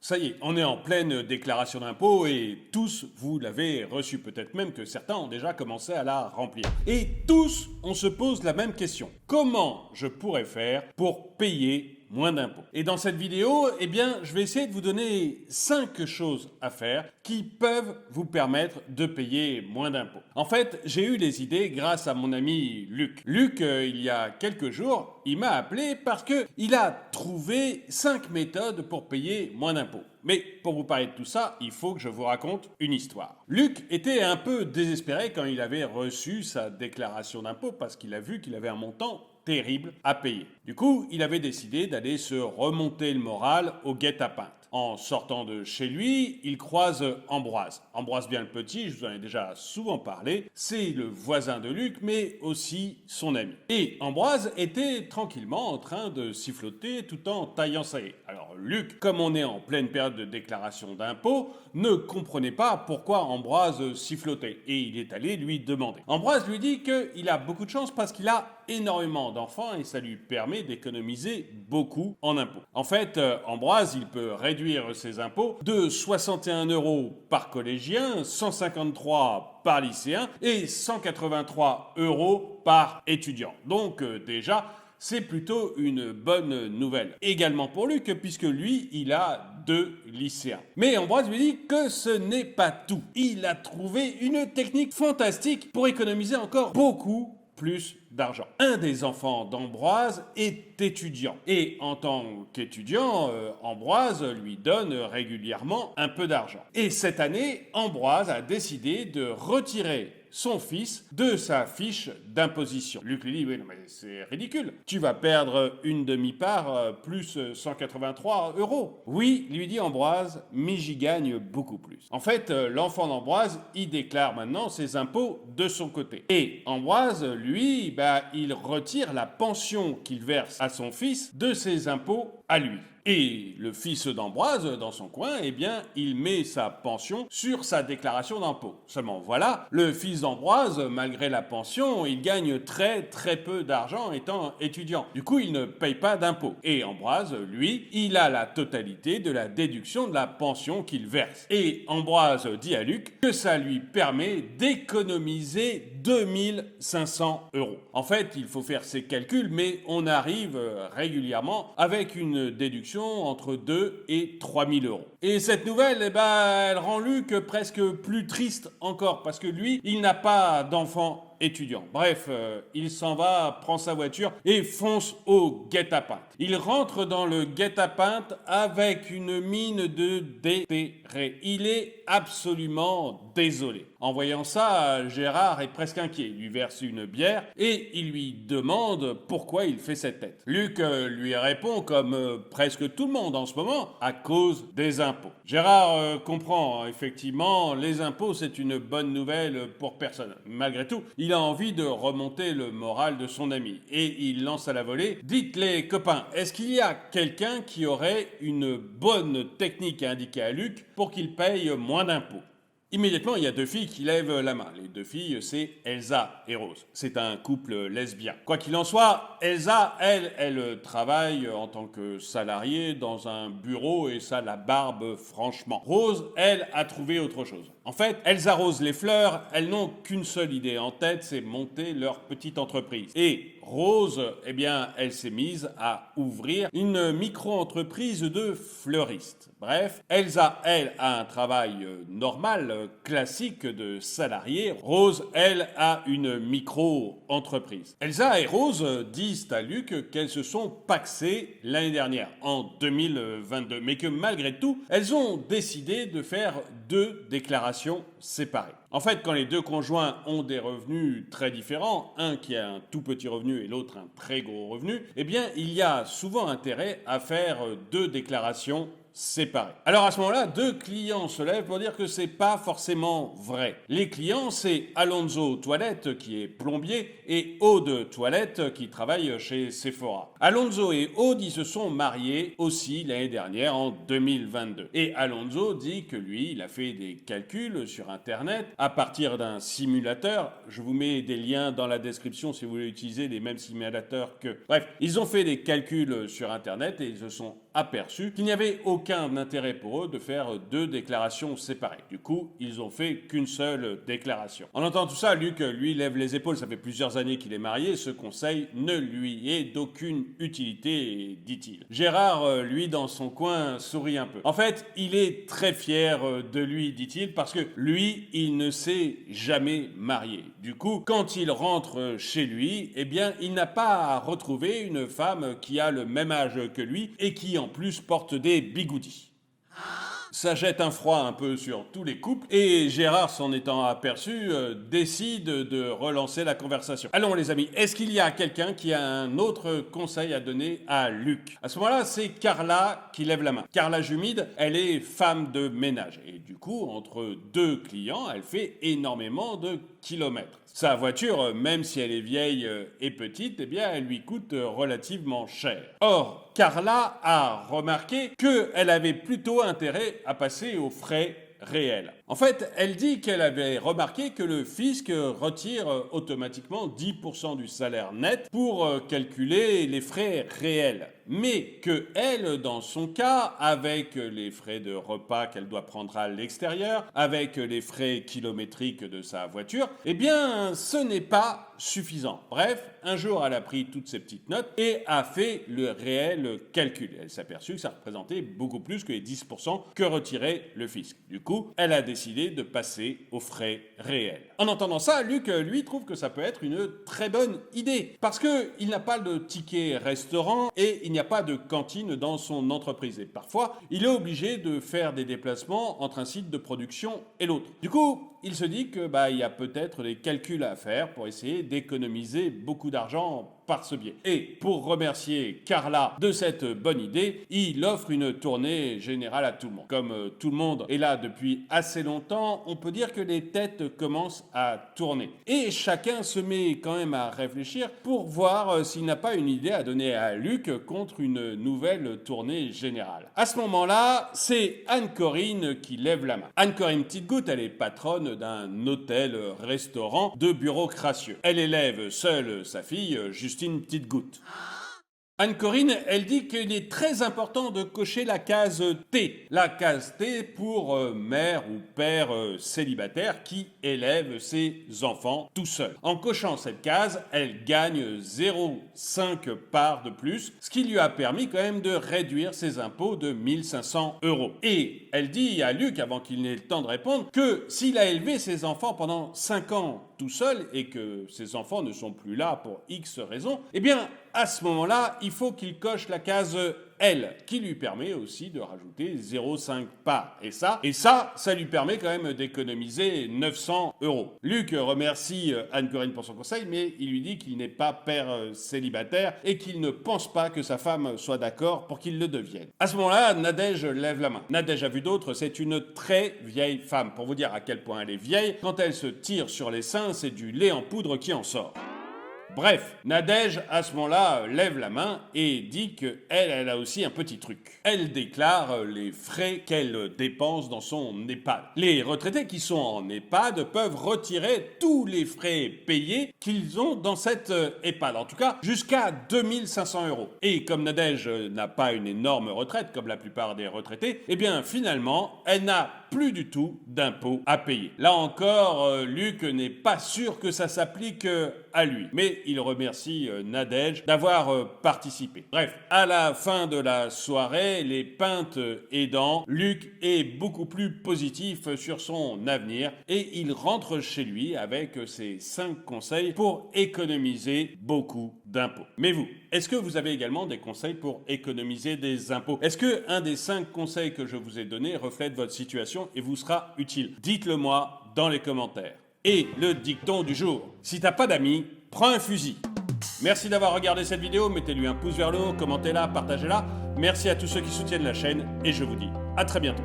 Ça y est, on est en pleine déclaration d'impôt et tous vous l'avez reçu. Peut-être même que certains ont déjà commencé à la remplir. Et tous, on se pose la même question. Comment je pourrais faire pour payer moins d'impôts? Et dans cette vidéo, eh bien, je vais essayer de vous donner 5 choses à faire qui peuvent vous permettre de payer moins d'impôts. En fait, j'ai eu les idées grâce à mon ami Luc. Luc, il y a quelques jours, il m'a appelé parce qu'il a trouvé 5 méthodes pour payer moins d'impôts. Mais pour vous parler de tout ça, il faut que je vous raconte une histoire. Luc était un peu désespéré quand il avait reçu sa déclaration d'impôt parce qu'il a vu qu'il avait un montant terrible à payer. Du coup, il avait décidé d'aller se remonter le moral au guet-apens. En sortant de chez lui, il croise Ambroise. Ambroise bien le petit, je vous en ai déjà souvent parlé, c'est le voisin de Luc, mais aussi son ami. Et Ambroise était tranquillement en train de siffloter tout en taillant sa haie. Alors Luc, comme on est en pleine période de déclaration d'impôt, ne comprenait pas pourquoi Ambroise sifflotait. Et il est allé lui demander. Ambroise lui dit qu'il a beaucoup de chance parce qu'il a énormément d'enfants et ça lui permet d'économiser beaucoup en impôts. En fait, Ambroise, il peut réduire ses impôts de 61 € par collégien, 153 par lycéen et 183 € par étudiant. Donc déjà, c'est plutôt une bonne nouvelle. Également pour Luc, puisque lui, il a 2 lycéens. Mais Ambroise lui dit que ce n'est pas tout. Il a trouvé une technique fantastique pour économiser encore beaucoup plus d'argent. Un des enfants d'Ambroise est étudiant. Et en tant qu'étudiant, Ambroise lui donne régulièrement un peu d'argent. Et cette année, Ambroise a décidé de retirer son fils de sa fiche d'imposition. Luc lui dit, oui, non, mais c'est ridicule. Tu vas perdre une demi-part plus 183 €. Oui, lui dit Ambroise, mais j'y gagne beaucoup plus. En fait, l'enfant d'Ambroise, il déclare maintenant ses impôts de son côté. Et Ambroise, lui, il retire la pension qu'il verse à son fils de ses impôts à lui. Et le fils d'Ambroise, dans son coin, eh bien, il met sa pension sur sa déclaration d'impôt. Seulement voilà, le fils d'Ambroise, malgré la pension, il gagne très peu d'argent étant étudiant. Du coup, il ne paye pas d'impôt. Et Ambroise, lui, il a la totalité de la déduction de la pension qu'il verse. Et Ambroise dit à Luc que ça lui permet d'économiser 2500 €. En fait, il faut faire ses calculs, mais on arrive régulièrement avec une déduction entre 2 et 3000 €. Et cette nouvelle, elle rend Luc presque plus triste encore, parce que lui, il n'a pas d'enfant étudiant. Bref, il s'en va, prend sa voiture et fonce au guet-apens. Il rentre dans le guet-apens avec une mine de désespéré. Il est absolument désolé. En voyant ça, Gérard est presque inquiet. Il lui verse une bière et il lui demande pourquoi il fait cette tête. Luc lui répond, comme presque tout le monde en ce moment, à cause des impôts. Gérard comprend, effectivement, les impôts, c'est une bonne nouvelle pour personne. Malgré tout, il a envie de remonter le moral de son ami. Et il lance à la volée, dites les copains, est-ce qu'il y a quelqu'un qui aurait une bonne technique à indiquer à Luc pour qu'il paye moins d'impôts? Immédiatement, il y a 2 filles qui lèvent la main. Les 2 filles, c'est Elsa et Rose. C'est un couple lesbien. Quoi qu'il en soit, Elsa, elle travaille en tant que salariée dans un bureau et ça la barbe franchement. Rose, elle, a trouvé autre chose. En fait, elles arrosent les fleurs, elles n'ont qu'une seule idée en tête, c'est monter leur petite entreprise. Et Rose, eh bien, elle s'est mise à ouvrir une micro-entreprise de fleuriste. Bref, Elsa, elle, a un travail normal, classique de salarié. Rose, elle, a une micro-entreprise. Elsa et Rose disent à Luc qu'elles se sont pacsées l'année dernière, en 2022, mais que malgré tout, elles ont décidé de faire 2 déclarations séparées. En fait, quand les 2 conjoints ont des revenus très différents, un qui a un tout petit revenu et l'autre un très gros revenu, eh bien, il y a souvent intérêt à faire 2 déclarations séparées. Alors à ce moment-là, 2 clients se lèvent pour dire que c'est pas forcément vrai. Les clients, c'est Alonso Toilette qui est plombier et Aude Toilette qui travaille chez Sephora. Alonso et Aude, ils se sont mariés aussi l'année dernière en 2022. Et Alonso dit que lui, il a fait des calculs sur Internet à partir d'un simulateur. Je vous mets des liens dans la description si vous voulez utiliser les mêmes simulateurs que... Bref, ils ont fait des calculs sur Internet et ils se sont aperçus qu'il n'y avait aucun aucun intérêt pour eux de faire 2 déclarations séparées. Du coup, ils ont fait qu'une seule déclaration. En entendant tout ça, Luc, lui, lève les épaules. Ça fait plusieurs années qu'il est marié. Ce conseil ne lui est d'aucune utilité, dit-il. Gérard, lui, dans son coin, sourit un peu. En fait, il est très fier de lui, dit-il, parce que lui, il ne s'est jamais marié. Du coup, quand il rentre chez lui, eh bien, il n'a pas à retrouver une femme qui a le même âge que lui et qui, en plus, porte des bigoudis. Ça jette un froid un peu sur tous les couples et Gérard, s'en étant aperçu, décide de relancer la conversation. Allons les amis, est-ce qu'il y a quelqu'un qui a un autre conseil à donner à Luc? À ce moment-là, c'est Carla qui lève la main. Carla Jumide, elle est femme de ménage et du coup, entre 2 clients, elle fait énormément de kilomètres. Sa voiture, même si elle est vieille et petite, eh bien, elle lui coûte relativement cher. Or, Carla a remarqué qu'elle avait plutôt intérêt à passer aux frais réels. En fait, elle dit qu'elle avait remarqué que le fisc retire automatiquement 10% du salaire net pour calculer les frais réels. Mais que elle, dans son cas, avec les frais de repas qu'elle doit prendre à l'extérieur, avec les frais kilométriques de sa voiture, eh bien, ce n'est pas suffisant. Bref, un jour, elle a pris toutes ces petites notes et a fait le réel calcul. Elle s'est aperçue que ça représentait beaucoup plus que les 10% que retirait le fisc. Du coup, elle a décidé de passer aux frais réels. En entendant ça, Luc, lui, trouve que ça peut être une très bonne idée. Parce qu'il n'a pas de ticket restaurant et il n'y a pas de cantine dans son entreprise. Et parfois, il est obligé de faire des déplacements entre un site de production et l'autre. Du coup, il se dit que il y a peut-être des calculs à faire pour essayer d'économiser beaucoup d'argent par ce biais. Et pour remercier Carla de cette bonne idée, il offre une tournée générale à tout le monde. Comme tout le monde est là depuis assez longtemps, on peut dire que les têtes commencent à tourner. Et chacun se met quand même à réfléchir pour voir s'il n'a pas une idée à donner à Luc contre une nouvelle tournée générale. À ce moment-là, c'est Anne-Corinne qui lève la main. Anne-Corinne Petitgoutte, elle est patronne d'un hôtel-restaurant de bureau crassieux. Elle élève seule sa fille, Justine Petitgoutte. Anne-Corinne, elle dit qu'il est très important de cocher la case T. La case T pour mère ou père célibataire qui élève ses enfants tout seul. En cochant cette case, elle gagne 0,5 parts de plus, ce qui lui a permis quand même de réduire ses impôts de 1 500 €. Et elle dit à Luc, avant qu'il n'ait le temps de répondre, que s'il a élevé ses enfants pendant 5 ans tout seul et que ses enfants ne sont plus là pour X raisons, eh bien, à ce moment-là, il faut qu'il coche la case L, qui lui permet aussi de rajouter 0,5 parts. Et ça lui permet quand même d'économiser 900 €. Luc remercie Anne-Corinne pour son conseil, mais il lui dit qu'il n'est pas père célibataire et qu'il ne pense pas que sa femme soit d'accord pour qu'il le devienne. À ce moment-là, Nadège lève la main. Nadège a vu d'autres, c'est une très vieille femme. Pour vous dire à quel point elle est vieille, quand elle se tire sur les seins, c'est du lait en poudre qui en sort. Bref, Nadège, à ce moment-là, lève la main et dit qu'elle a aussi un petit truc. Elle déclare les frais qu'elle dépense dans son EHPAD. Les retraités qui sont en EHPAD peuvent retirer tous les frais payés qu'ils ont dans cette EHPAD. En tout cas, jusqu'à 2 500 €. Et comme Nadège n'a pas une énorme retraite, comme la plupart des retraités, eh bien, finalement, elle n'a plus du tout d'impôts à payer. Là encore, Luc n'est pas sûr que ça s'applique à lui. Mais il remercie Nadège d'avoir participé. Bref, à la fin de la soirée, les pintes aidant, Luc est beaucoup plus positif sur son avenir et il rentre chez lui avec ses 5 conseils pour économiser beaucoup d'impôts. Mais vous, est-ce que vous avez également des conseils pour économiser des impôts? Est-ce que un des 5 conseils que je vous ai donnés reflète votre situation et vous sera utile? Dites-le moi dans les commentaires. Et le dicton du jour: si t'as pas d'amis, prends un fusil. Merci d'avoir regardé cette vidéo, mettez-lui un pouce vers le haut, commentez-la, partagez-la. Merci à tous ceux qui soutiennent la chaîne et je vous dis à très bientôt.